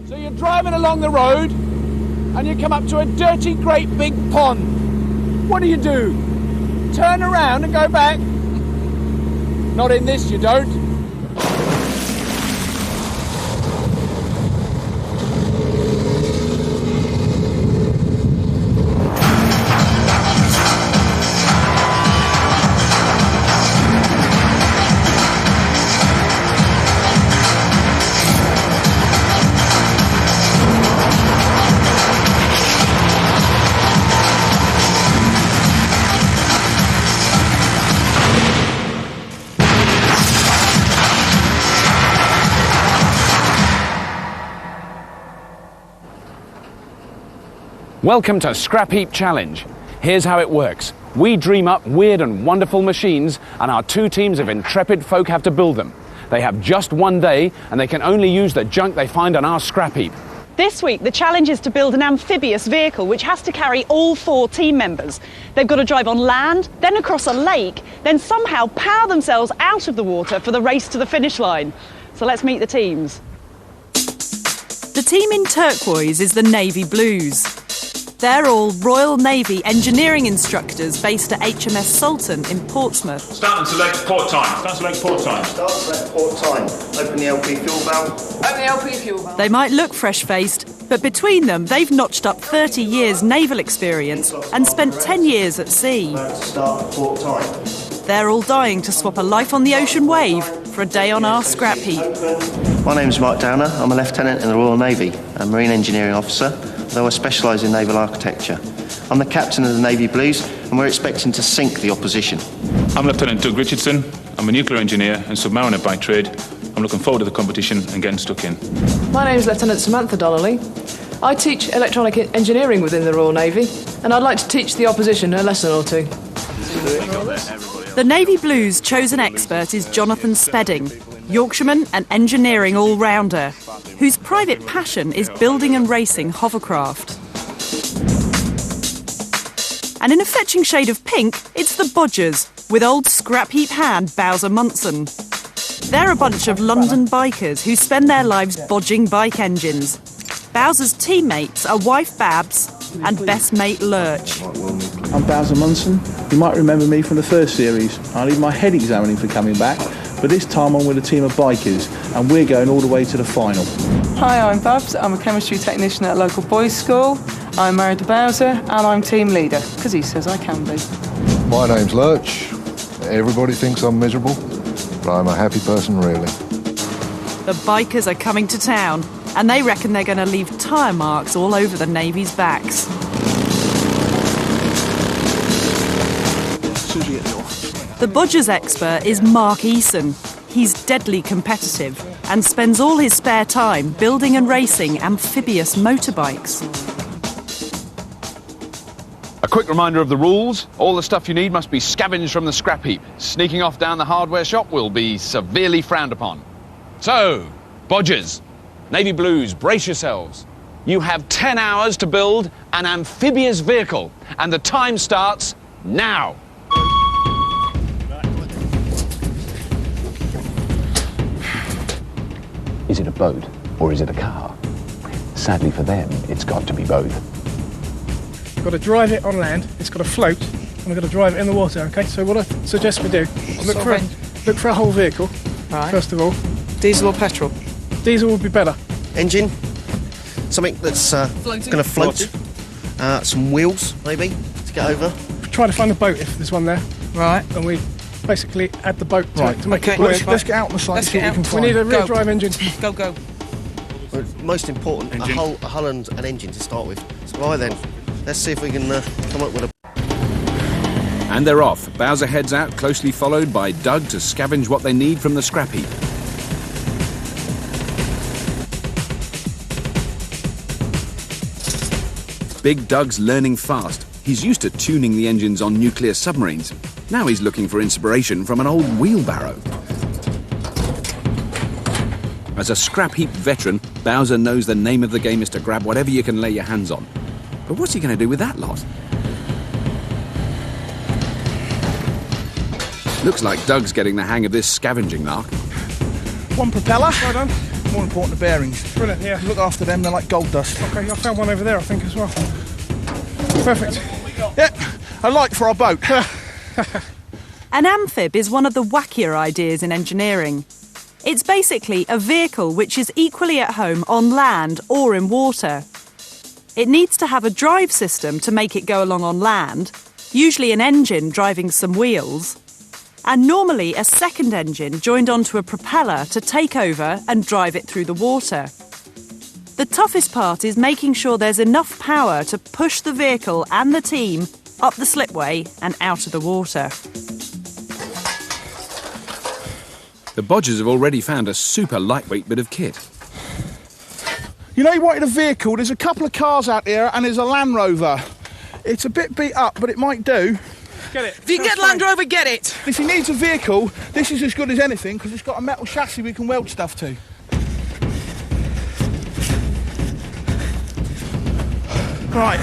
So you're driving along the road and you come up to a dirty, great big pond. What do? Turn around and go back? Not in this, you don't. Welcome to Scrapheap Challenge. Here's how it works. We dream up weird and wonderful machines, and our two teams of intrepid folk have to build them. They have just one day, and they can only use the junk they find on our scrap heap. This week, the challenge is to build an amphibious vehicle which has to carry all 4 team members. They've got to drive on land, then across a lake, then somehow power themselves out of the water for the race to the finish line. So let's meet the teams. The team in turquoise is the Navy Blues. They're all Royal Navy engineering instructors based at HMS Sultan in Portsmouth. Start and select port time. Start and select port time. Open the LP fuel valve. Open the LP fuel valve. They might look fresh-faced, but between them they've notched up 30 years naval experience and spent 10 years at sea. Start port time. They're all dying to swap a life on the ocean wave for a day on our scrap heap. My name's Mark Downer. I'm a lieutenant in the Royal Navy, a marine engineering officer, though I specialise in naval architecture. I'm the captain of the Navy Blues, and we're expecting to sink the opposition. I'm Lieutenant Doug Richardson. I'm a nuclear engineer and submariner by trade. I'm looking forward to the competition and getting stuck in. My name's Lieutenant Samantha Donnelly. I teach electronic engineering within the Royal Navy, and I'd like to teach the opposition a lesson or two. The Navy Blues' chosen expert is Jonathan Spedding, Yorkshireman and engineering all-rounder, whose private passion is building and racing hovercraft. And in a fetching shade of pink, it's the Bodgers, with old scrap heap hand Bowser Munson. They're a bunch of London bikers who spend their lives bodging bike engines. Bowser's teammates are wife Babs and best mate Lurch. I'm Bowser Munson. You might remember me from the first series. I need my head examining for coming back, but this time I'm with a team of bikers, and we're going all the way to the final. Hi, I'm Babs. I'm a chemistry technician at a local boys' school. I'm married to Bowser, and I'm team leader, because he says I can be. My name's Lurch. Everybody thinks I'm miserable, but I'm a happy person, really. The bikers are coming to town, and they reckon they're going to leave tyre marks all over the Navy's backs. The Bodgers expert is Mark Eason. He's deadly competitive and spends all his spare time building and racing amphibious motorbikes. A quick reminder of the rules. All the stuff you need must be scavenged from the scrap heap. Sneaking off down the hardware shop will be severely frowned upon. So, Bodgers, Navy Blues, brace yourselves. You have 10 hours to build an amphibious vehicle, and the time starts now. Is it a boat or is it a car? Sadly for them, it's got to be both. We've got to drive it on land, it's got to float, and we've got to drive it in the water, okay? So what I suggest we do, look for a whole vehicle, right. First of all. Diesel or petrol? Diesel would be better. Engine, something that's going to float. Some wheels, maybe, to get over. Try to find a boat if there's one there. Right. And we basically add the boat to it to make it buoyant. Let's get out on the site and see what we can find. We need a rear drive engine. Go, go. Well, most important, a hull and an engine to start with. So right then, let's see if we can come up with a... And they're off. Bowser heads out, closely followed by Doug to scavenge what they need from the scrap heap. Big Doug's learning fast. He's used to tuning the engines on nuclear submarines. Now he's looking for inspiration from an old wheelbarrow. As a scrap heap veteran, Bowser knows the name of the game is to grab whatever you can lay your hands on. But what's he going to do with that lot? Looks like Doug's getting the hang of this scavenging lark. One propeller. Well done. More important, the bearings. Brilliant, yeah. Look after them, they're like gold dust. Okay, I found one over there, I think, as well. Perfect. Yep, a light for our boat. An amphib is one of the wackier ideas in engineering. It's basically a vehicle which is equally at home on land or in water. It needs to have a drive system to make it go along on land, usually an engine driving some wheels, and normally a second engine joined onto a propeller to take over and drive it through the water. The toughest part is making sure there's enough power to push the vehicle and the team up the slipway and out of the water. The Bodgers have already found a super lightweight bit of kit. You know, you wanted a vehicle. There's a couple of cars out there and there's a Land Rover. It's a bit beat up, but it might do. Get it. If you can get Land Rover, get it. If he needs a vehicle, this is as good as anything because it's got a metal chassis we can weld stuff to. Right.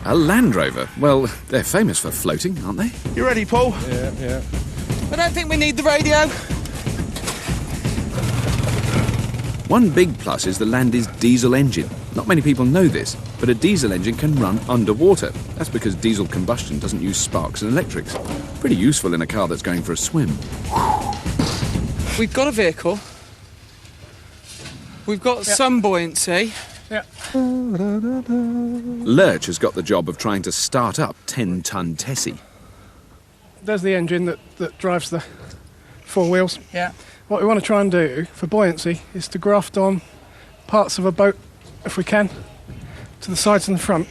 A Land Rover? Well, they're famous for floating, aren't they? You ready, Paul? Yeah. I don't think we need the radio. One big plus is the Land's diesel engine. Not many people know this, but a diesel engine can run underwater. That's because diesel combustion doesn't use sparks and electrics. Pretty useful in a car that's going for a swim. We've got a vehicle. We've got some buoyancy. Yeah. Lurch has got the job of trying to start up 10-ton Tessie. There's the engine that drives the four wheels. Yeah. What we want to try and do for buoyancy is to graft on parts of a boat, if we can, to the sides and the front.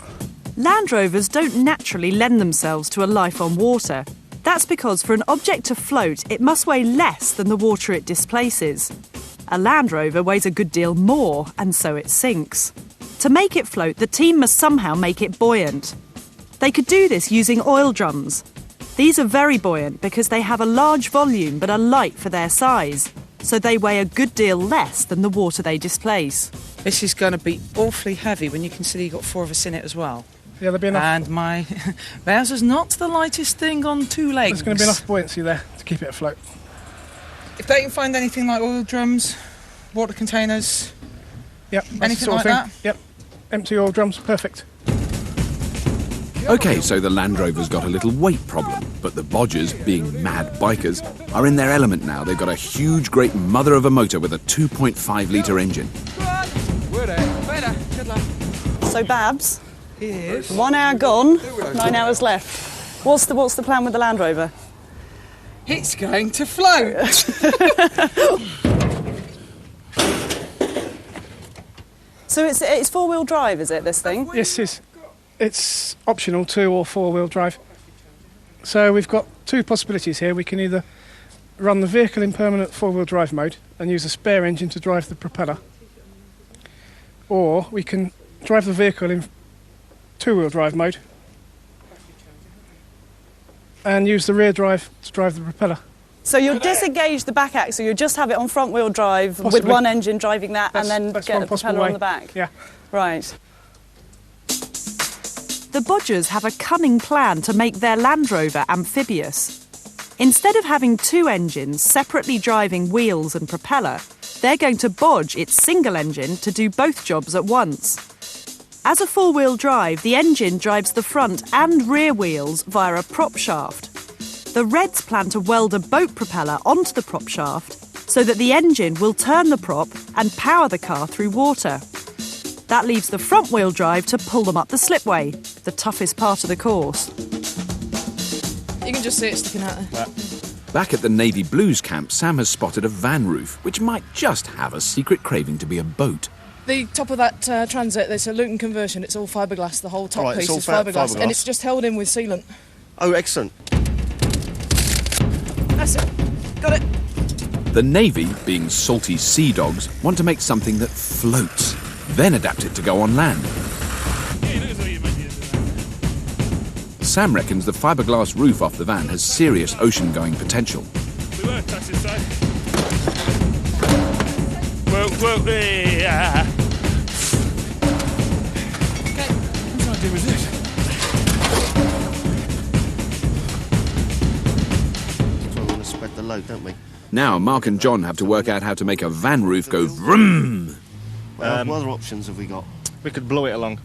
Land Rovers don't naturally lend themselves to a life on water. That's because for an object to float, it must weigh less than the water it displaces. A Land Rover weighs a good deal more, and so it sinks. To make it float, the team must somehow make it buoyant. They could do this using oil drums. These are very buoyant because they have a large volume but are light for their size, so they weigh a good deal less than the water they displace. This is going to be awfully heavy when you consider you've got four of us in it as well. Yeah, there'll be enough. And my Bowser's not the lightest thing on two legs. There's going to be enough buoyancy there to keep it afloat. If they can find anything like oil drums, water containers, yep, anything like that? Yep, empty oil drums, perfect. OK, so the Land Rover's got a little weight problem, but the Bodgers, being mad bikers, are in their element now. They've got a huge, great mother of a motor with a 2.5-litre engine. Good luck. So, Babs, Yes. 1 hour gone, 9 hours left. What's the plan with the Land Rover? It's going to float. So it's four-wheel drive, is it, this thing? Yes, it's optional 2 or 4-wheel drive. So we've got two possibilities here. We can either run the vehicle in permanent 4-wheel drive mode and use a spare engine to drive the propeller, or we can drive the vehicle in 2-wheel drive mode and use the rear drive to drive the propeller. So you'll disengage the back axle, you'll just have it on front-wheel drive Possibly. with one engine driving that, and then that's get one the possible propeller way. on the back? Yeah. Right. The Bodgers have a cunning plan to make their Land Rover amphibious. Instead of having two engines separately driving wheels and propeller, they're going to bodge its single engine to do both jobs at once. As a four-wheel drive, the engine drives the front and rear wheels via a prop shaft. The Reds plan to weld a boat propeller onto the prop shaft so that the engine will turn the prop and power the car through water. That leaves the front-wheel drive to pull them up the slipway, the toughest part of the course. You can just see it sticking out there. Back at the Navy Blues camp, Sam has spotted a van roof, which might just have a secret craving to be a boat. The top of that transit, there's a Luton conversion. It's all fiberglass. The whole top Right, it's piece all is fiberglass, fiberglass. and it's just held in with sealant. Oh, excellent. That's it. Got it. The Navy, being salty sea dogs, want to make something that floats, then adapt it to go on land. Sam reckons the fiberglass roof off the van has serious ocean-going potential. Whoa, yeah. Okay. What's I do with this? So we want to spread the load, don't we? Now Mark and John have to work out how to make a van roof go vroom. What other options have we got? We could blow it along.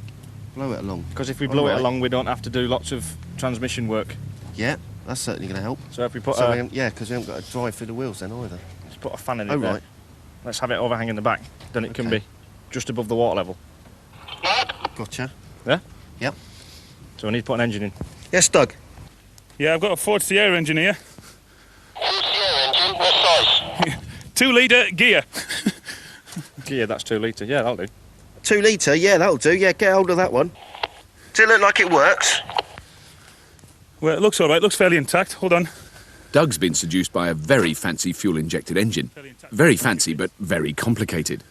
Blow it along? Because if we blow it along, we don't have to do lots of transmission work. Yeah, that's certainly going to help. So if we put yeah, because we haven't got to drive through the wheels then either. Let's put a fan in it there. Right. Let's have it overhanging the back. Then it can be just above the water level. Gotcha. Yeah? Yep. So we need to put an engine in. Yes, Doug? Yeah, I've got a Ford Sierra engine here. Ford Sierra engine? What size? 2 litre gear. Gear, that's 2 litre. Yeah, that'll do. 2 litre? Yeah, that'll do. Yeah, get hold of that one. Does it look like it works? Well, it looks all right. Looks fairly intact. Hold on. Doug's been seduced by a very fancy fuel-injected engine. Very fancy, but very complicated.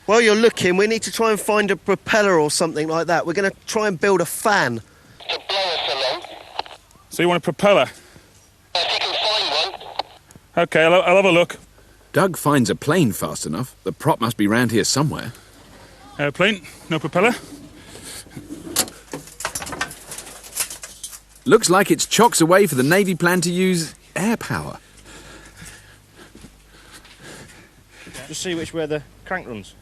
While you're looking, we need to try and find a propeller or something like that. We're going to try and build a fan. To blow us along. So you want a propeller? If you can find one. OK, I'll have a look. Doug finds a plane fast enough. The prop must be round here somewhere. Airplane, no propeller. Looks like it's chocks away for the Navy plan to use air power. Just see which way the crank runs.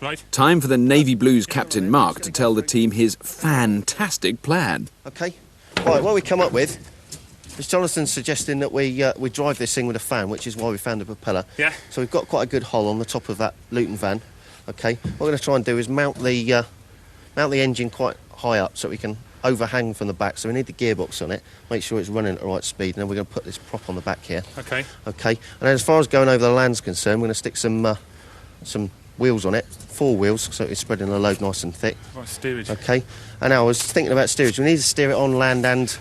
Right. Time for the Navy Blues Captain Mark to tell the team his fantastic plan. OK. Right, what we come up with is Jonathan's suggesting that we drive this thing with a fan, which is why we found the propeller. Yeah. So we've got quite a good hole on the top of that Luton van. OK. What we're going to try and do is mount the engine quite high up so we can overhang from the back. So we need the gearbox on it, make sure it's running at the right speed, and then we're going to put this prop on the back here. OK. OK. And then as far as going over the land's concerned, we're going to stick some wheels on it, 4 wheels, so it's spreading the load nice and thick. Right, steerage. OK. And now I was thinking about steerage. We need to steer it on land and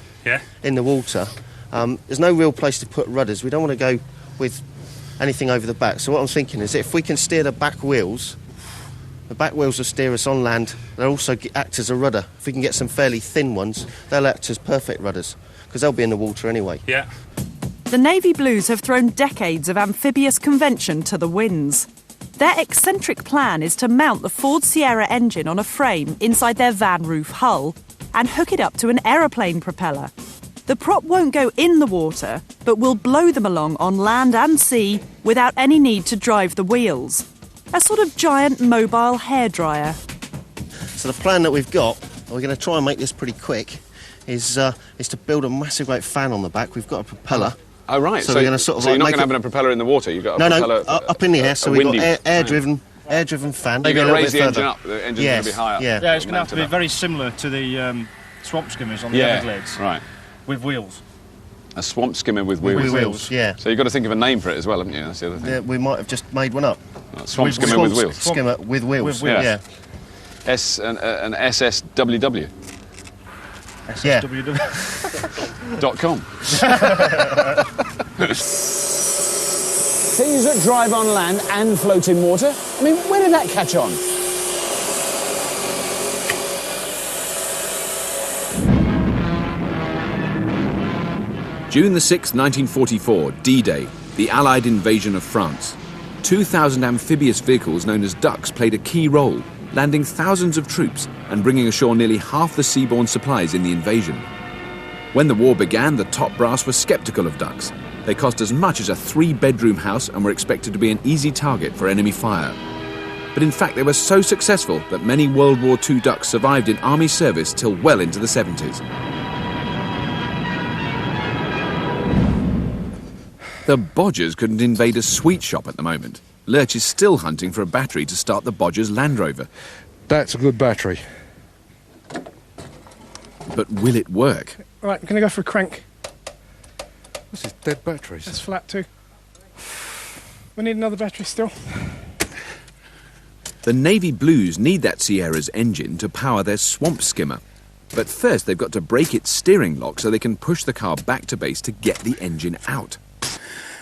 in the water. There's no real place to put rudders. We don't want to go with anything over the back. So what I'm thinking is if we can steer the back wheels will steer us on land. They'll also act as a rudder. If we can get some fairly thin ones, they'll act as perfect rudders, because they'll be in the water anyway. Yeah. The Navy Blues have thrown decades of amphibious convention to the winds. Their eccentric plan is to mount the Ford Sierra engine on a frame inside their van roof hull and hook it up to an aeroplane propeller. The prop won't go in the water, but will blow them along on land and sea without any need to drive the wheels. A sort of giant mobile hairdryer. So the plan that we've got, we're going to try and make this pretty quick, is to build a massive great fan on the back. We've got a propeller. Oh, right. So we're going to sort of you're not going to have a propeller in the water? You've got a propeller... up in the air, so we've got air-driven fan. You're going to raise the engine up, the engine's going to be high up. Yeah, it's going to have to be very similar to the swamp skimmers on the Everglades. Right. With wheels. A swamp skimmer with wheels. With wheels, yeah. So you've got to think of a name for it as well, haven't you? That's the other thing. Yeah, we might have just made one up. Swamp skimmer with wheels. Skimmer with wheels. With wheels. Yeah. An SSWW. SSWW. .com. Things that drive on land and float in water. I mean, when did that catch on? June the 6th, 1944, D-Day, the Allied invasion of France. 2,000 amphibious vehicles known as ducks played a key role, landing thousands of troops and bringing ashore nearly half the seaborne supplies in the invasion. When the war began, the top brass were sceptical of ducks. They cost as much as a 3-bedroom house and were expected to be an easy target for enemy fire. But in fact, they were so successful that many World War II ducks survived in army service till well into the 70s. The Bodgers couldn't invade a sweet shop at the moment. Lurch is still hunting for a battery to start the Bodgers Land Rover. That's a good battery. But will it work? Right, I'm going to go for a crank. This is dead batteries. That's flat too. We need another battery still. The Navy Blues need that Sierra's engine to power their swamp skimmer. But first they've got to break its steering lock so they can push the car back to base to get the engine out.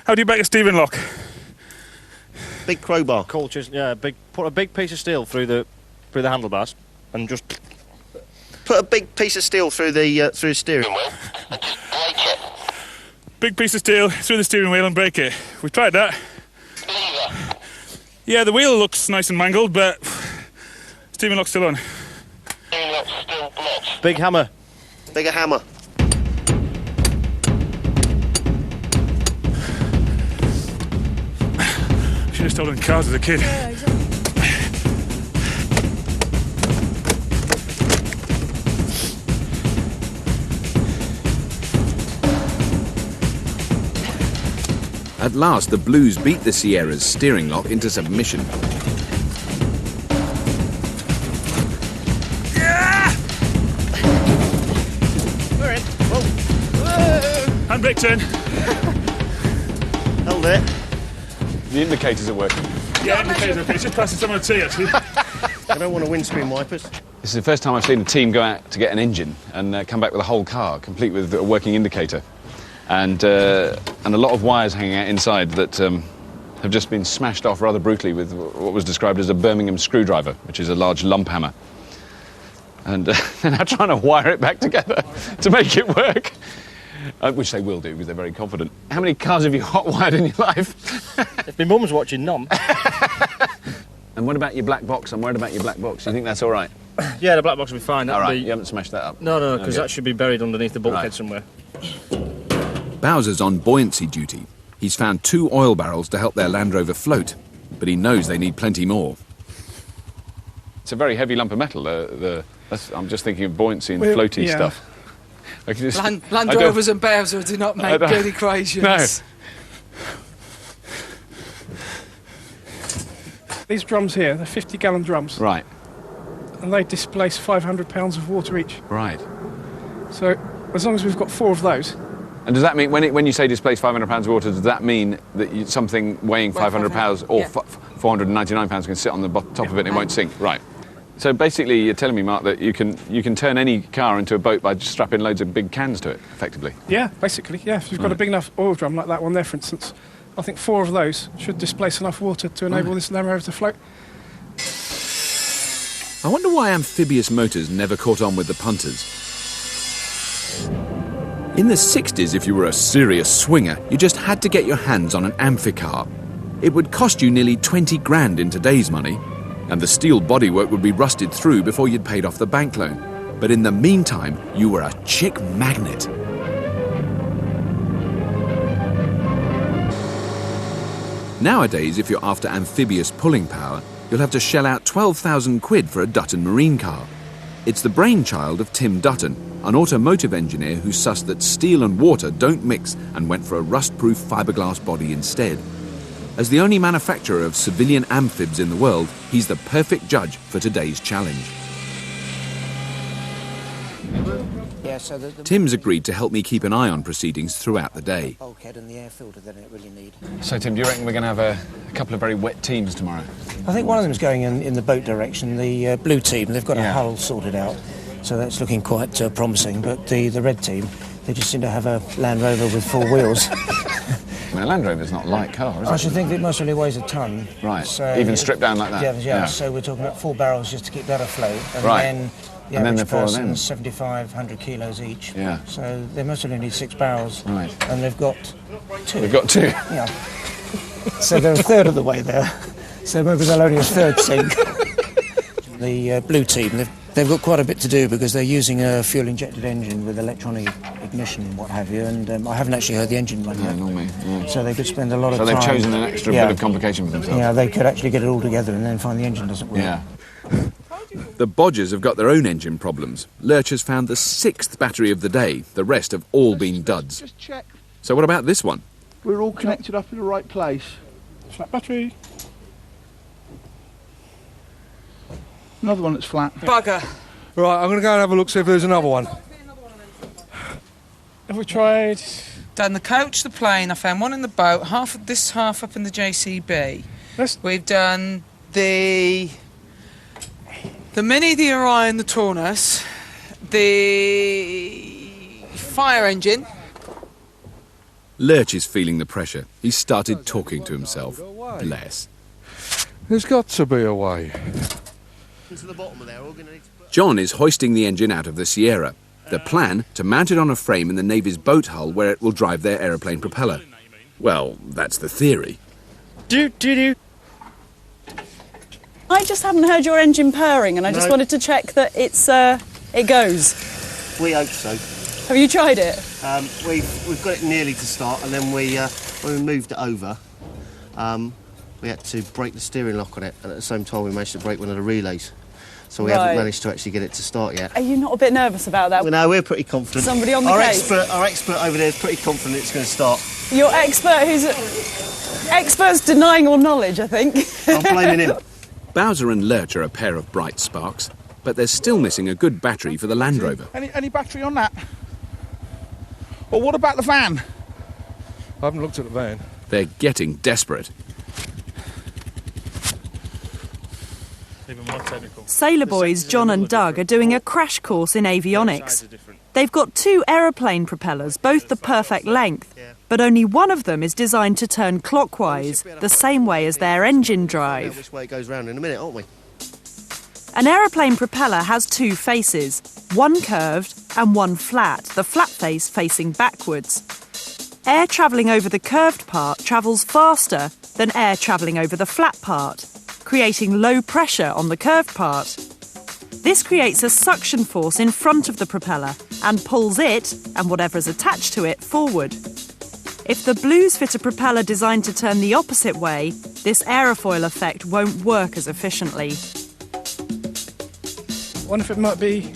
How do you break a steering lock? Big crowbar. Cultures, yeah. Put a big piece of steel through the handlebars and just put a big piece of steel through the steering wheel. Big piece of steel through the steering wheel and break it. We've tried that. Yeah, the wheel looks nice and mangled, but steering lock's still on. Steering lock's still blocked. Big hammer. Bigger hammer. Should have stolen cars as a kid. Yeah, exactly. At last, the Blues beat the Sierra's steering lock into submission. We're in. Whoa. Handbrake turn. Hold it. The indicators are working. Yeah, indicators okay. It's just passing some of the tea, actually. I don't want a windscreen wipers. This is the first time I've seen a team go out to get an engine and come back with a whole car, complete with a working indicator. And a lot of wires hanging out inside that have just been smashed off rather brutally with what was described as a Birmingham screwdriver, which is a large lump hammer. And they're now trying to wire it back together to make it work, which they will do because they're very confident. How many cars have you hot-wired in your life? If my mum's watching, none. And what about your black box? I'm worried about your black box. You think that's all right? Yeah, the black box will be fine. All right, you haven't smashed that up? No, because that should be buried underneath the bulkhead Right. somewhere. Bowser's on buoyancy duty. He's found 2 oil barrels to help their Land Rover float, but he knows they need plenty more. It's a very heavy lump of metal. I'm just thinking of buoyancy and floaty stuff. I can just, Land Rovers and Bowser do not make good equations. No. These drums here, they're 50-gallon drums. Right. And they displace 500 pounds of water each. Right. So as long as we've got 4 of those. And does that mean, when you say displace 500 pounds of water, does that mean that something weighing 500 pounds or 499 pounds can sit on the top of it and it won't sink? Right. So basically you're telling me, Mark, that you can turn any car into a boat by just strapping loads of big cans to it, effectively? Yeah, basically, yeah. If you've got a big enough oil drum like that one there, for instance, I think 4 of those should displace enough water to enable this Land Rover to float. I wonder why Amphibious motors never caught on with the punters. In the 60s, if you were a serious swinger, you just had to get your hands on an Amphicar. It would cost you nearly 20 grand in today's money, and the steel bodywork would be rusted through before you'd paid off the bank loan. But in the meantime, you were a chick magnet. Nowadays, if you're after amphibious pulling power, you'll have to shell out 12,000 quid for a Dutton marine car. It's the brainchild of Tim Dutton, an automotive engineer who sussed that steel and water don't mix and went for a rust-proof fiberglass body instead. As the only manufacturer of civilian amphibs in the world, he's the perfect judge for today's challenge. Yeah, so Tim's agreed to help me keep an eye on proceedings throughout the day. bulkhead and the air filter that it really need. So, Tim, do you reckon we're going to have a couple of very wet teams tomorrow? I think one of them's going in the boat direction, the blue team. They've got a hull sorted out, so that's looking quite promising. But the red team, they just seem to have a Land Rover with 4 wheels. I mean, a Land Rover's not a light car, is it? I should think it most really weighs a tonne. Right, So even stripped down like that? Yeah, so we're talking about 4 barrels just to keep that afloat. And Right. then the And then average the 4 of them. person's 7,500 kilos each. Yeah. So they most really need 6 barrels. Right. And they've got 2. They've got 2? Yeah. So they're a third of the way there. So maybe they'll only a third sink. The blue team, they've got quite a bit to do because they're using a fuel-injected engine with electronic ignition and what have you, and I haven't actually heard the engine run yet. Normally, yeah. So they could spend a lot of time... So they've chosen an extra bit of complication for themselves? Yeah, they could actually get it all together and then find the engine doesn't work. Yeah. The Bodgers have got their own engine problems. Lurch has found the 6th battery of the day. The rest have all been duds. Just check. So what about this one? We're all connected up in the right place. Flat battery. Another one that's flat. Bugger. Right, I'm going to go and have a look, see if there's another one. Have we tried? Done the coach, the plane. I found one in the boat. Half up in the JCB. We've done the Mini, the Orion, the Taurus, the fire engine. Lurch is feeling the pressure. He's started talking to himself. Bless. There's got to be a way. To the bottom of there, we're going to need to put... John is hoisting the engine out of the Sierra. The plan, to mount it on a frame in the Navy's boat hull where it will drive their aeroplane propeller. Well, that's the theory. I just haven't heard your engine purring, and I just wanted to check that it goes. We hope so. Have you tried it? We've got it nearly to start, and then when we moved it over, we had to break the steering lock on it, and at the same time we managed to break one of the relays. So we haven't managed to actually get it to start yet. Are you not a bit nervous about that? No, we're pretty confident. Somebody on the case? Our expert over there is pretty confident it's going to start. Your expert who's... Expert's denying all knowledge, I think. I'm blaming him. Bowser and Lurch are a pair of bright sparks, but they're still missing a good battery for the Land Rover. Any battery on that? Or what about the van? I haven't looked at the van. They're getting desperate. Even more technical. Sailor boys John and Doug are doing a crash course in avionics. They've got 2 aeroplane propellers, both the perfect length, but only one of them is designed to turn clockwise, the same way as their engine drive. Which way it goes round in a minute, aren't we? An aeroplane propeller has 2 faces, one curved and one flat, the flat face facing backwards. Air travelling over the curved part travels faster than air travelling over the flat part, creating low pressure on the curved part. This creates a suction force in front of the propeller and pulls it, and whatever is attached to it, forward. If the blues fit a propeller designed to turn the opposite way, this aerofoil effect won't work as efficiently. I wonder if it might be...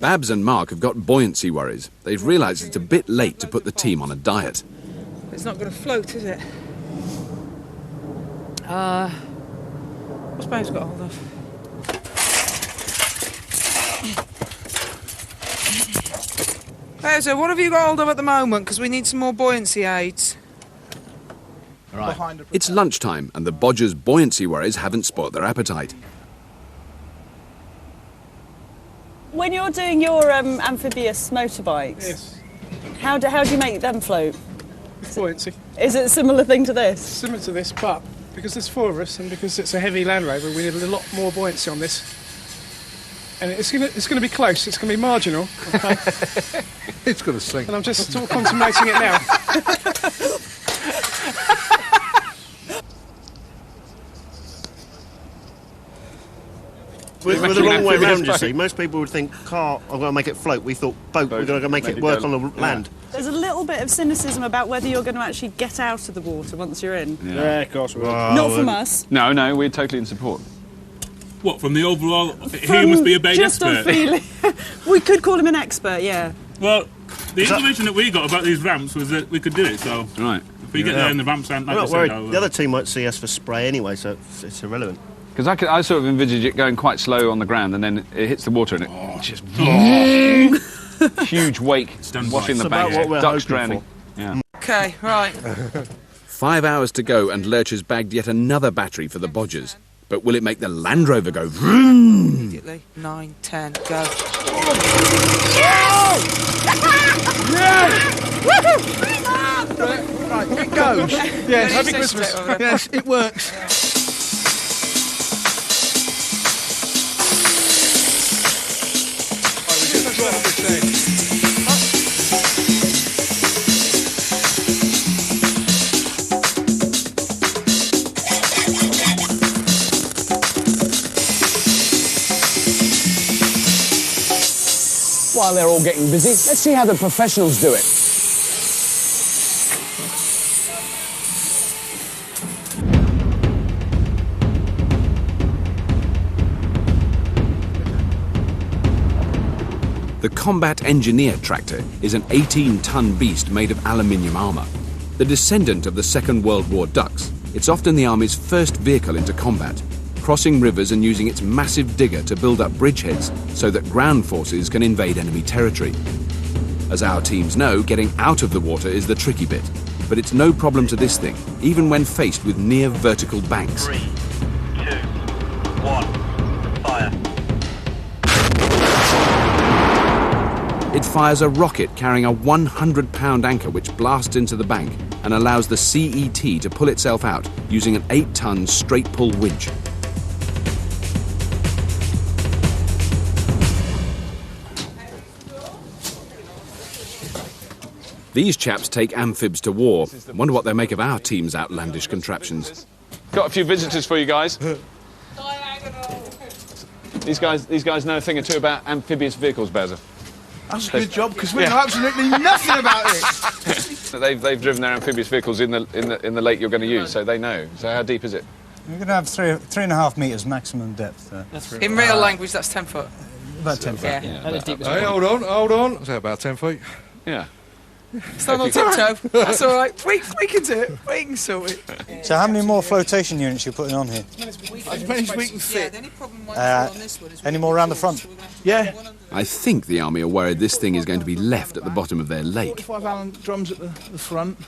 Babs and Mark have got buoyancy worries. They've realised it's a bit late to put the team on a diet. It's not going to float, is it? What's Babs got hold of? So what have you got hold of at the moment? Because we need some more buoyancy aids. Right. It's lunchtime and the Bodgers' buoyancy worries haven't spoilt their appetite. When you're doing your amphibious motorbikes, Yes. how do you make them float? Buoyancy. Is it a similar thing to this? Similar to this, but because there's 4 of us and because it's a heavy Land Rover, we need a lot more buoyancy on this. And it's gonna be close. It's gonna be marginal. Okay? It's going to sink. And I'm just sort of contemplating it now. We're the wrong way round, you see. Most people would think, car, I've got to make it float. We thought, boat, we're going to make it work on the land. There's a little bit of cynicism about whether you're going to actually get out of the water once you're in. Yeah, of course we will. Not from us. No, we're totally in support. What, from the overall... He must be a big just expert. A feeling. We could call him an expert, yeah. Well, the information that we got about these ramps was that we could do it, so... Right. If we get there and the ramps aren't... I'm not worried. The other team might see us for spray anyway, so it's irrelevant. Because I sort of envisage it going quite slow on the ground and then it hits the water and it just... Huge wake washing the bank. Ducks drowning. Yeah. OK, right. 5 hours to go and Lurch has bagged yet another battery for the Bodgers. But will it make the Land Rover go vroom? Immediately. 9, 10, go. Right, it goes. Yes, Happy Christmas. Yes, it works. While they're all getting busy, let's see how the professionals do it. The Combat Engineer tractor is an 18-ton beast made of aluminium armour. The descendant of the Second World War Ducks, it's often the Army's first vehicle into combat, crossing rivers and using its massive digger to build up bridgeheads so that ground forces can invade enemy territory. As our teams know, getting out of the water is the tricky bit, but it's no problem to this thing, even when faced with near vertical banks. 3, 2, 1, fire. It fires a rocket carrying a 100-pound anchor which blasts into the bank and allows the CET to pull itself out using an 8-ton straight-pull winch. These chaps take amphibs to war. Wonder what they make of our team's outlandish contraptions. Got a few visitors for you guys. These guys know a thing or two about amphibious vehicles, Bowser. That's a good job, because we know absolutely nothing about it. They've driven their amphibious vehicles in the lake you're going to use, so they know. So how deep is it? You're going to have 3.5 metres maximum depth there. In real language, that's 10 foot. About 10 feet. Yeah. Hey, hold on. Is that about 10 feet? Yeah. Stand on tiptoe. That's all right. We can do it. We can sort it. So how many more flotation units are you putting on here? As many as we can fit. Any more around the front? Yeah. I think the Army are worried this thing is going to be left at the bottom of their lake. 45 Allen drums at the front,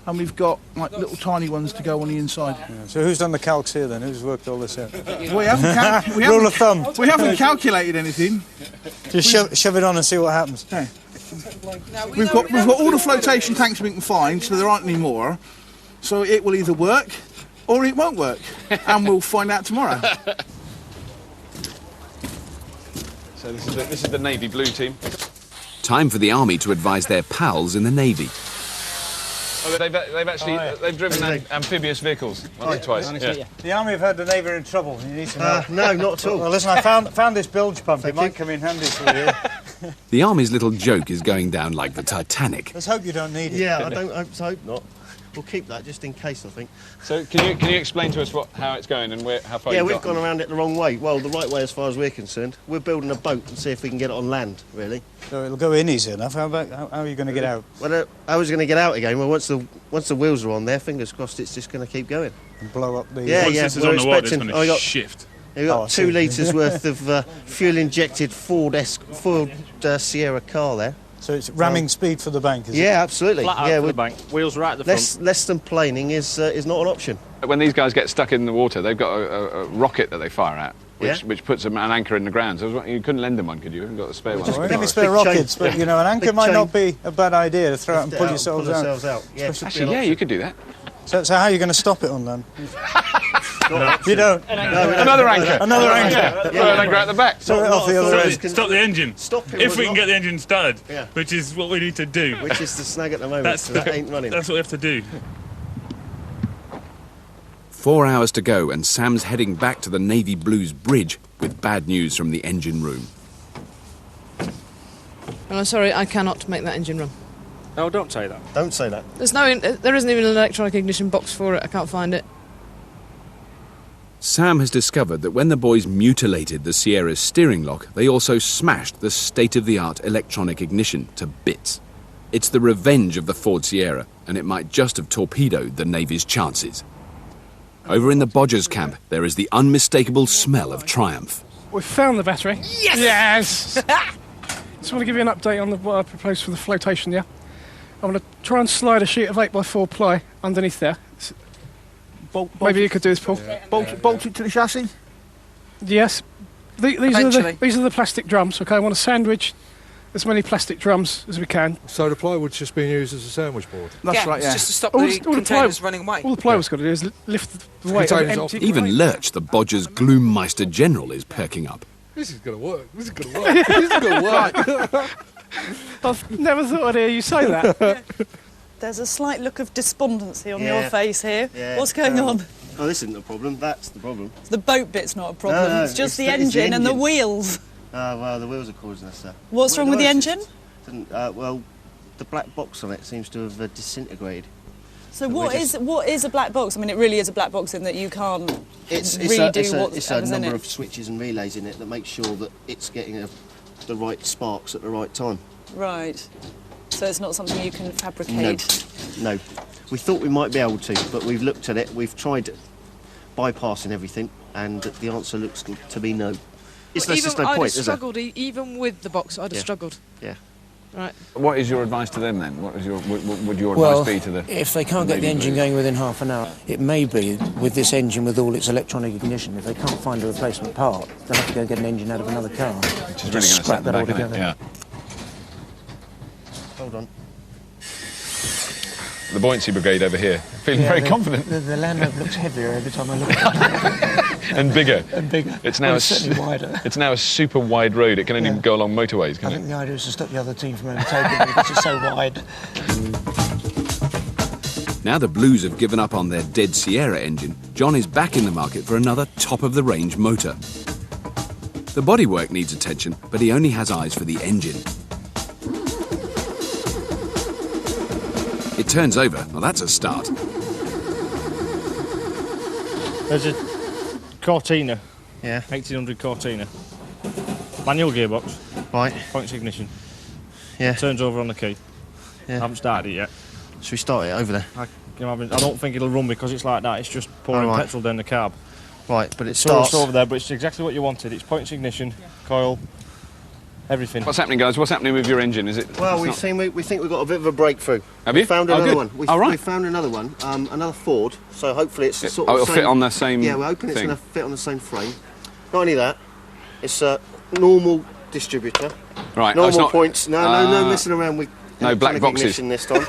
and we've got like little tiny ones to go on the inside. Yeah. So who's done the calcs here then? Who's worked all this out? We haven't Rule of thumb. We haven't calculated anything. Just shove it on and see what happens. Yeah. We've got all the flotation tanks we can find, so there aren't any more. So it will either work or it won't work, and we'll find out tomorrow. So this is the Navy Blue team. Time for the Army to advise their pals in the Navy. Oh, they've driven amphibious vehicles once or twice. Yeah. The Army have had the Navy in trouble. You need some help. No, not at all. Well, listen, I found this bilge pump. It might come in handy for you. The Army's little joke is going down like the Titanic. Let's hope you don't need it. Yeah, I hope not. We'll keep that just in case, I think. So can you explain to us how it's going and how far you've got? Yeah, we've gone around it the wrong way. Well, the right way as far as we're concerned. We're building a boat and see if we can get it on land, really. So it'll go in easy enough. How are you going to get out? Well, how is it going to get out again? Well, once the wheels are on there, fingers crossed, it's just going to keep going. And blow up the... Yeah, once yeah. this is on the water, it's going to shift. We've got 2 litres worth of fuel-injected Ford Sierra car there. So it's ramming speed for the bank, is it? Yeah, absolutely. Flat out for the bank. Wheels right at the front. Less than planing is not an option. When these guys get stuck in the water, they've got a rocket that they fire at, which puts an anchor in the ground. So you couldn't lend them one, could you? You haven't got the spare one. Well, maybe spare rockets, but you know, an anchor might not be a bad idea to throw out and pull yourselves out. Yeah. Actually, yeah, you could do that. So how are you going to stop it on land? You don't. Another anchor. Another anchor. Throw an anchor out the back. Throw it off the other end. Stop the engine. Stop it. If we can get the engine started, which is what we need to do. Which is the snag at the moment. So that ain't running. That's what we have to do. 4 hours to go, and Sam's heading back to the Navy Blues bridge with bad news from the engine room. Well, I'm sorry, I cannot make that engine run. No, don't say that. Don't say that. There isn't even an electronic ignition box for it. I can't find it. Sam has discovered that when the boys mutilated the Sierra's steering lock, they also smashed the state-of-the-art electronic ignition to bits. It's the revenge of the Ford Sierra, and it might just have torpedoed the Navy's chances. Over in the Bodgers camp, there is the unmistakable smell of triumph. We've found the battery. Yes! Just want to give you an update on what I proposed for the flotation, yeah? I'm going to try and slide a sheet of 8x4 ply underneath there. Maybe you could do this, Paul. Bolt it to the chassis? Yes. These are the plastic drums, okay? I want to sandwich as many plastic drums as we can. So the plywood's just being used as a sandwich board? That's right, yeah. Just to stop the containers running away. All the plywood's got to do is lift the weight of empty. Even Lurch, the Bodgers Gloommeister General, is perking up. This is going to work. This is going to work. This is going to work. I've never thought I'd hear you say that. There's a slight look of despondency on your face here. Yeah. What's going on? Oh, this isn't the problem. That's the problem. The boat bit's not a problem. No, it's just the engine and the wheels. Well, the wheels are causing us that. What's wrong with the engine? Well, the black box on it seems to have disintegrated. So what is a black box? I mean, it really is a black box in that you can't redo what's It's a number of switches and relays in it that make sure that it's getting the right sparks at the right time. Right. So it's not something you can fabricate? No. We thought we might be able to, but we've looked at it, we've tried bypassing everything, and the answer looks to be no. There's just no point, is there? I'd have struggled, even with the box, I'd have struggled. Yeah. Right. What is your advice to them then? What would your advice be to the... If they can't get the engine going within half an hour, it may be with this engine with all its electronic ignition, if they can't find a replacement part, they'll have to go get an engine out of another car. Which is really going to scrap that altogether. Yeah. Hold on. The buoyancy brigade over here, feeling very confident. The Land Rover looks heavier every time I look at it. And bigger. And bigger. It's now certainly wider. It's now a super wide road. It can only go along motorways, I think the idea is to stop the other team from overtaking it because it's so wide. Now the Blues have given up on their dead Sierra engine, John is back in the market for another top-of-the-range motor. The bodywork needs attention, but he only has eyes for the engine. It turns over. Well, that's a start. There's a Cortina. Yeah. 1800 Cortina. Manual gearbox. Right. Points ignition. Yeah. Turns over on the key. Yeah. I haven't started it yet. Should we start it over there? I don't think it'll run because it's like that. It's just pouring petrol down the carb. Right, but it So starts it's over there, but it's exactly what you wanted. It's points ignition, coil, everything. What's happening, guys? What's happening with your engine? Is it? Well, we think we've got a bit of a breakthrough. Have you? We found another one. We right. found another one, another Ford. So hopefully it's the sort Oh, of it'll fit on the same. Yeah, we're hoping it's thing. going to fit on the same frame. Not only that, it's a normal distributor. Right. Normal it's not, points. No messing around with. No black boxes. Ignition this time.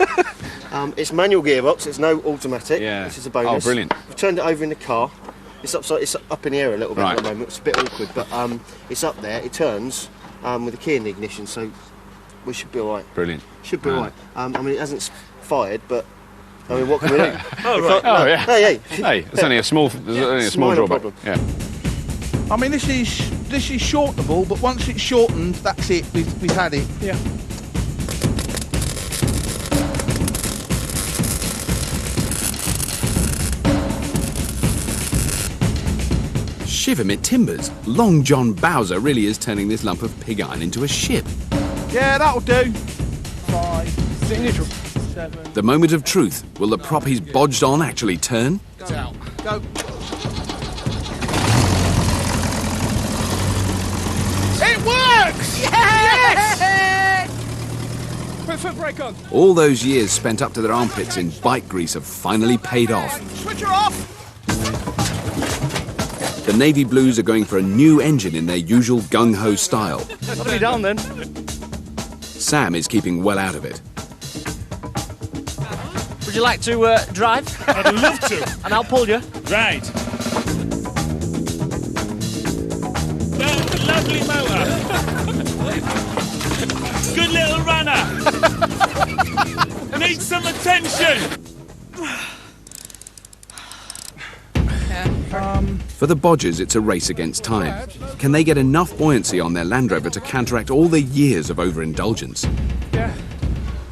It's manual gearbox. It's no automatic. Yeah. This is a bonus. Oh, brilliant. We've turned it over in the car. It's up in the air a little bit at the moment. It's a bit awkward, but it's up there. It turns with the key in the ignition, so we should be all right. Brilliant. Should be all right. I mean, it hasn't fired, but I mean, what can we do? Oh, right. Oh, yeah. Hey, it's only a small. There's only a small drawback. Problem. Yeah. I mean, this is shortenable, but once it's shortened, that's it. We've had it. Yeah. Shiver me timbers, Long John Bowser really is turning this lump of pig iron into a ship. Yeah, that'll do. 5, sit neutral. 7. The moment of truth. Will the prop he's bodged on actually turn? Go out. Go. It works! Yes! Put foot brake on. All those years spent up to their armpits in bike grease have finally paid off. Switch her off! The Navy Blues are going for a new engine in their usual gung-ho style. I'll be down then. Sam is keeping well out of it. Would you like to drive? I'd love to. And I'll pull you. Right. That's a lovely motor. Good little runner. Needs some attention. For the Bodgers, it's a race against time. Can they get enough buoyancy on their Land Rover to counteract all the years of overindulgence? Yeah.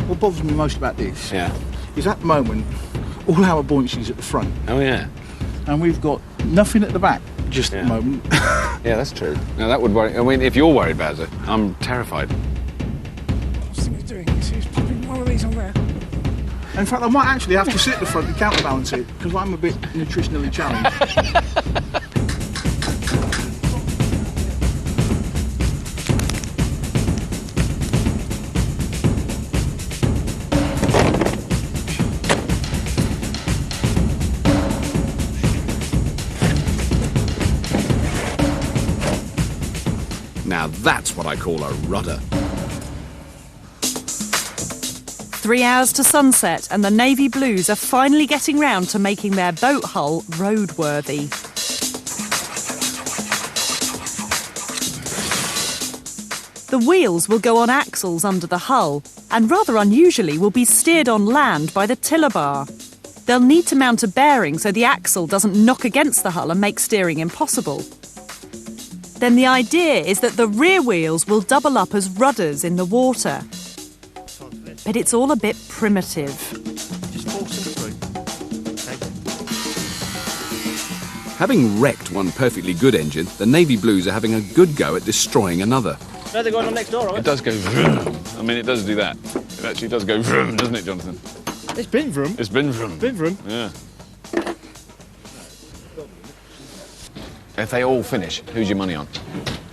What bothers me most about this Yeah. is at the moment, all our buoyancy is at the front. Oh, yeah. And we've got nothing at the back just at the moment. Yeah, that's true. Now, that would worry. I mean, if you're worried, Bowser, I'm terrified. What was he doing? He's popping one of these on there. In fact, I might actually have to sit at the front and counterbalance it, because I'm a bit nutritionally challenged. Now that's what I call a rudder. 3 hours to sunset, and the Navy Blues are finally getting round to making their boat hull roadworthy. The wheels will go on axles under the hull, and rather unusually will be steered on land by the tiller bar. They'll need to mount a bearing so the axle doesn't knock against the hull and make steering impossible. Then the idea is that the rear wheels will double up as rudders in the water. But it's all a bit primitive. Just force them through. Okay. Having wrecked one perfectly good engine, the Navy Blues are having a good go at destroying another. No, they're going on next door, are It does go vroom. I mean, it does do that. It actually does go vroom, doesn't it, Jonathan? It's been vroom. It's been vroom. Been vroom. Yeah. If they all finish, who's your money on?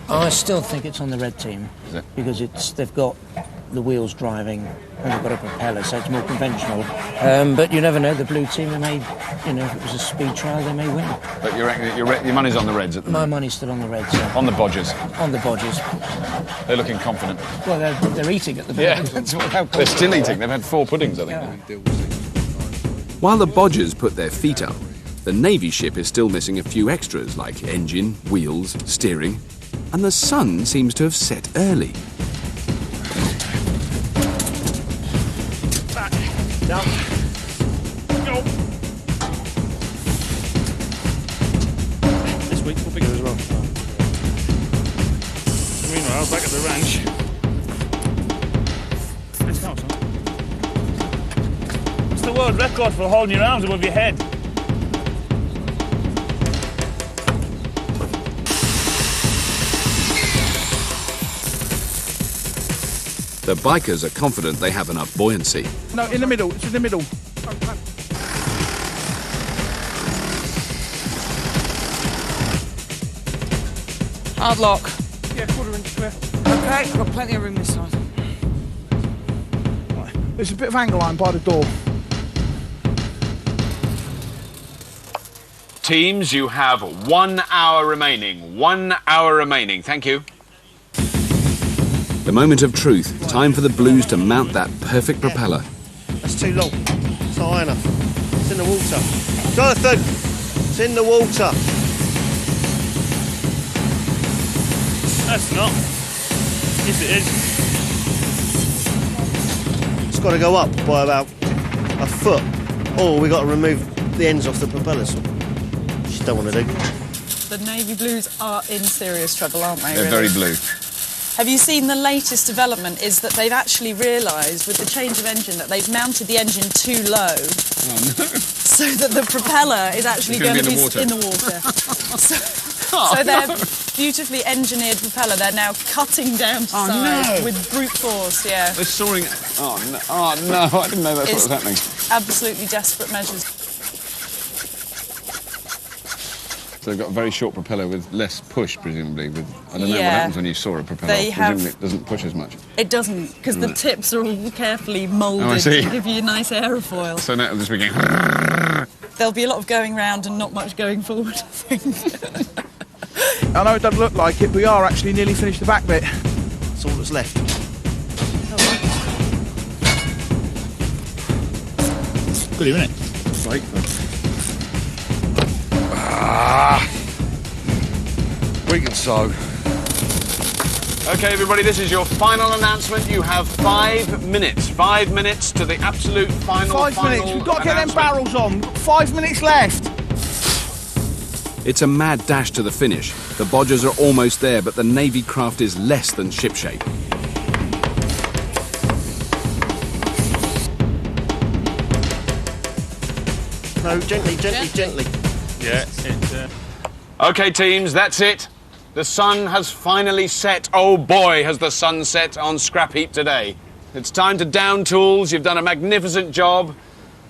I still think it's on the red team. Is it? Because they've got the wheels driving and they've got a propeller, so it's more conventional. But you never know, the blue team, they may, if it was a speed trial, they may win. But your money's on the Reds at the moment? My money's still on the Reds. Yeah. On the Bodgers? On the Bodgers. They're looking confident. Well, they're eating at the moment. Yeah, they're still eating. They've had 4 puddings, I think. Yeah. While the Bodgers put their feet up, the Navy ship is still missing a few extras like engine, wheels, steering, and the sun seems to have set early. Down. Go. This week's will be good as well. Meanwhile, back at the ranch. Let's go, son. What's the world record for holding your arms above your head? The bikers are confident they have enough buoyancy. No, in the middle. It's in the middle. Hard lock. Yeah, quarter inch clear. Okay, got plenty of room this side. Right. There's a bit of angle line by the door. Teams, you have 1 hour remaining. 1 hour remaining. Thank you. The moment of truth. Time for the Blues to mount that perfect propeller. That's too long. It's not high enough. It's in the water. Jonathan! It's in the water. That's not. Yes, it is. It's got to go up by about a foot. Or we've got to remove the ends off the propellers. Which you don't want to do. The Navy Blues are in serious trouble, aren't they? They're very blue. Have you seen the latest development is that they've actually realised with the change of engine that they've mounted the engine too low so that the propeller is actually going to be in the water. So their beautifully engineered propeller, they're now cutting down to size with brute force, yeah. They're soaring. Oh no, I didn't know that's what was happening. Absolutely desperate measures. So they've got a very short propeller with less push, presumably. I don't know what happens when you saw a propeller. Presumably it doesn't push as much. It doesn't, because the tips are all carefully moulded to give you a nice aerofoil. So now this weekend. There'll be a lot of going round and not much going forward, I think. I know it doesn't look like it, but we are actually nearly finished the back bit. That's all that's left. Good, isn't it? Right. Weak and so. Okay, everybody, this is your final announcement. You have 5 minutes. 5 minutes to the absolute final. 5 minutes. We've got to get them barrels on. 5 minutes left. It's a mad dash to the finish. The bodgers are almost there, but the Navy craft is less than shipshape. No, gently. Yeah, Okay, teams, that's it. The sun has finally set. Oh boy, has the sun set on Scrapheap today. It's time to down tools. You've done a magnificent job.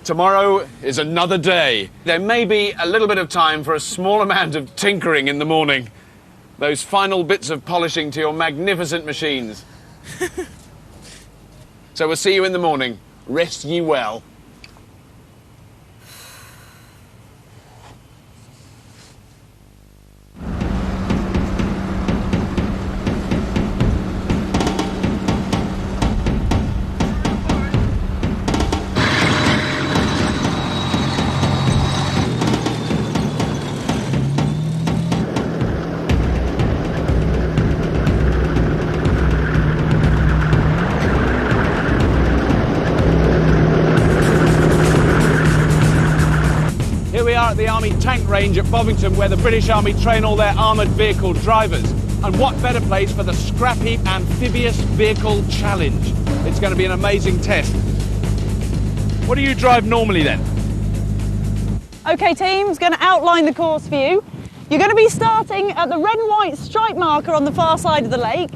Tomorrow is another day. There may be a little bit of time for a small amount of tinkering in the morning. Those final bits of polishing to your magnificent machines. So we'll see you in the morning. Rest ye well. At the Army tank range at Bovington, where the British Army train all their armoured vehicle drivers. And what better place for the Scrapheap Amphibious Vehicle Challenge? It's going to be an amazing test. What do you drive normally then? OK, teams, going to outline the course for you. You're going to be starting at the red and white stripe marker on the far side of the lake.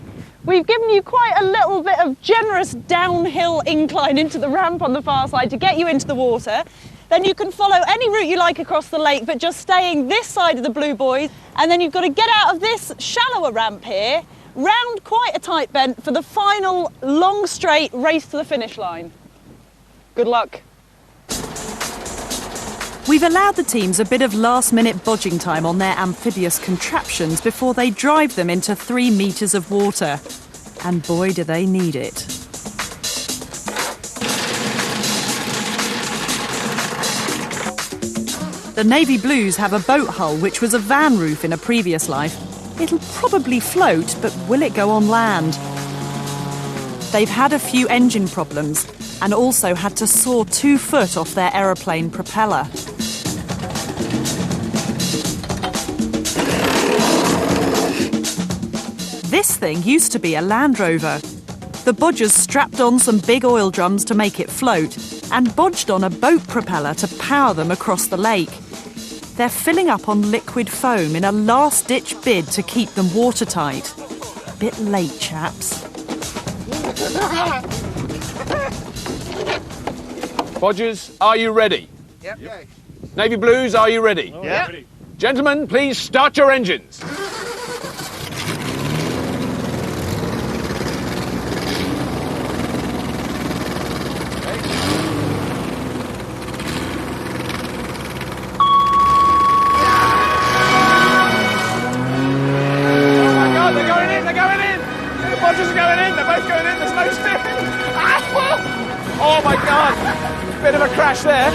We've given you quite a little bit of generous downhill incline into the ramp on the far side to get you into the water. Then you can follow any route you like across the lake, but just staying this side of the blue buoys. And then you've got to get out of this shallower ramp here, round quite a tight bend for the final long straight race to the finish line. Good luck. We've allowed the teams a bit of last-minute bodging time on their amphibious contraptions before they drive them into 3 metres of water. And boy, do they need it. The Navy Blues have a boat hull which was a van roof in a previous life. It'll probably float, but will it go on land? They've had a few engine problems and also had to saw 2 foot off their aeroplane propeller. This thing used to be a Land Rover. The bodgers strapped on some big oil drums to make it float and bodged on a boat propeller to power them across the lake. They're filling up on liquid foam in a last-ditch bid to keep them watertight. Bit late, chaps. Bodgers, are you ready? Yep. Navy Blues, are you ready? Oh, yeah. Ready. Gentlemen, please start your engines. Oh my God! Bit of a crash there.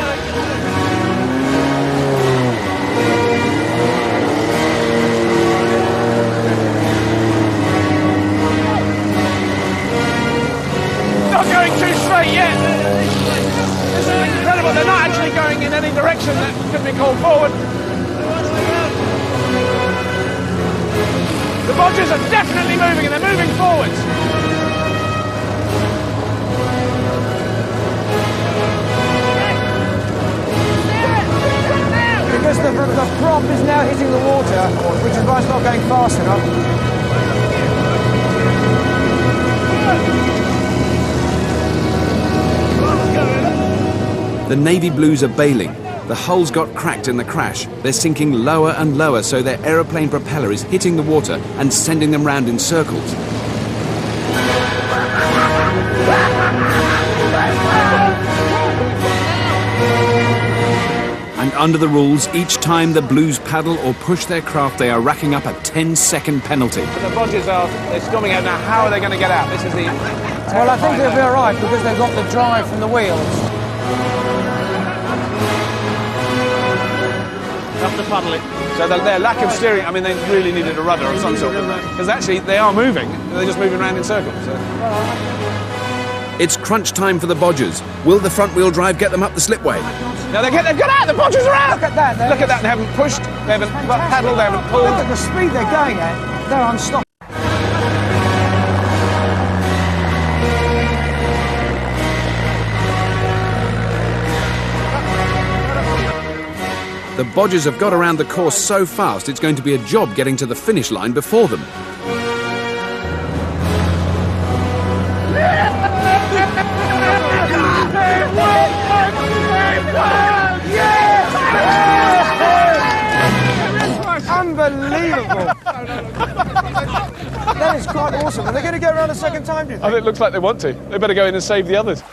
Not going too straight yet. This is incredible. They're not actually going in any direction that could be called forward. The Bodgers are definitely moving and they're moving forwards. Because the prop is now hitting the water, which is why it's not going fast enough. The Navy Blues are bailing. The hulls got cracked in the crash. They're sinking lower and lower, so their aeroplane propeller is hitting the water and sending them round in circles. And under the rules, each time the Blues paddle or push their craft, they are racking up a 10-second penalty. The Bodgers they're storming out now. How are they going to get out? This is the... Well, I think they'll be all right because they've got the drive from the wheels. Have to paddle it. So their lack of steering, I mean, they really needed a rudder of some sort. Because actually, they are moving. They're just moving around in circles. So. It's crunch time for the Bodgers. Will the front-wheel drive get them up the slipway? Now they've got out! The Bodgers are out! Look at that! Look at that! They haven't pushed, they haven't paddled, they haven't pulled. Look at the speed they're going at. They're unstoppable. The Bodgers have got around the course so fast, it's going to be a job getting to the finish line before them. Unbelievable! That is quite awesome. Are they going to go around a second time, do you think? I think it looks like they want to. They better go in and save the others.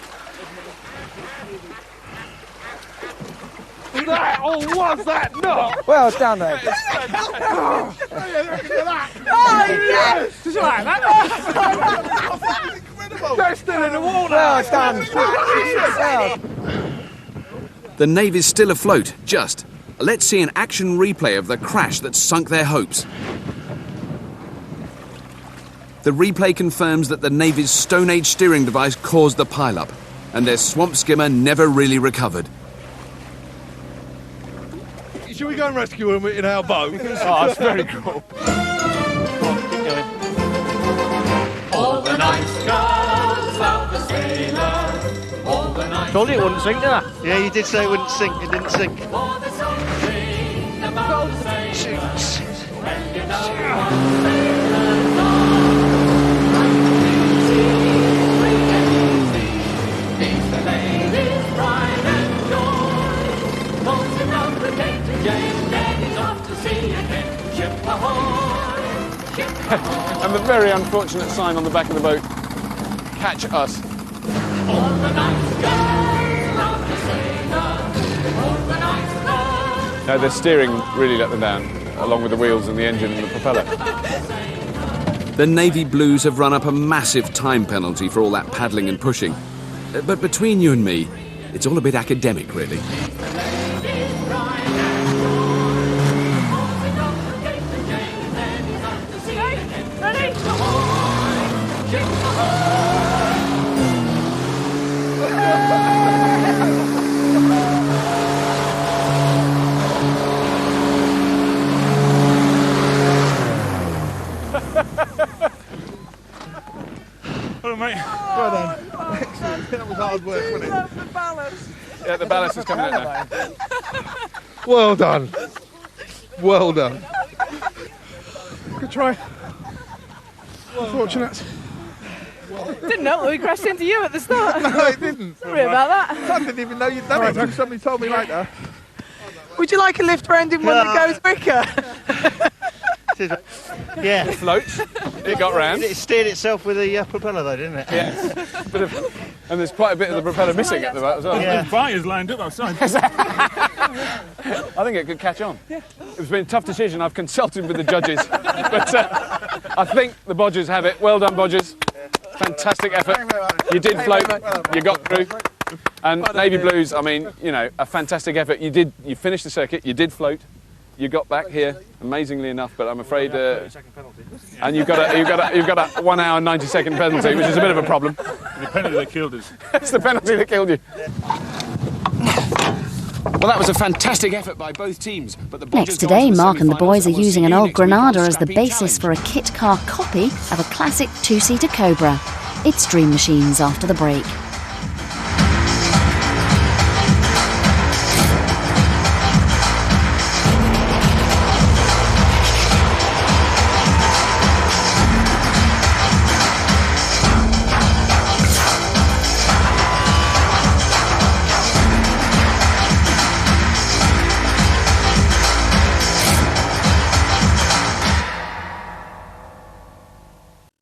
Oh, was that not? Well done, there. Oh, yes! Did you like that? Incredible! They're still in the water! Well done. The Navy's still afloat, just. Let's see an action replay of the crash that sunk their hopes. The replay confirms that the Navy's Stone Age steering device caused the pileup, and their swamp skimmer never really recovered. Should we go and rescue him in our boat? Oh, that's very cool. All the nice girls love the sailors. All the nice Told you it wouldn't sink, didn't I? Yeah, you did say it wouldn't sink. It didn't sink. And the very unfortunate sign on the back of the boat, catch us. No, the steering really let them down, along with the wheels and the engine and the propeller. The Navy Blues have run up a massive time penalty for all that paddling and pushing. But between you and me, it's all a bit academic, really. Well, mate. Well done. Excellent. That was hard work, wasn't it? The ballast. Yeah, the ballast is coming out now. Well done. Well done. Good try. Fortunate. Didn't know we crashed into you at the start. No, it didn't. Sorry about that. I didn't even know you'd done it until somebody told me later. Would you like a lift round in one that goes quicker? Yeah. It floats. It got round. It steered itself with the propeller though, didn't it? Yeah. And there's quite a bit of the propeller missing at the back as well. Yeah. Fires lined up outside. I think it could catch on. Yeah. It's been a tough decision. I've consulted with the judges. But I think the Bodgers have it. Well done, Bodgers. Fantastic effort. You did float. You got through. And Navy Blues, I mean, you know, a fantastic effort. You finished the circuit. You did float. You got back here, amazingly enough, but I'm afraid, and you've got a 1 hour and 90-second penalty, which is a bit of a problem. The penalty that killed us. It's the penalty that killed you. Well, that was a fantastic effort by both teams. But the Next today, Mark and the boys are using an old Granada as the basis for a kit car copy of a classic two-seater Cobra. It's Dream Machines after the break.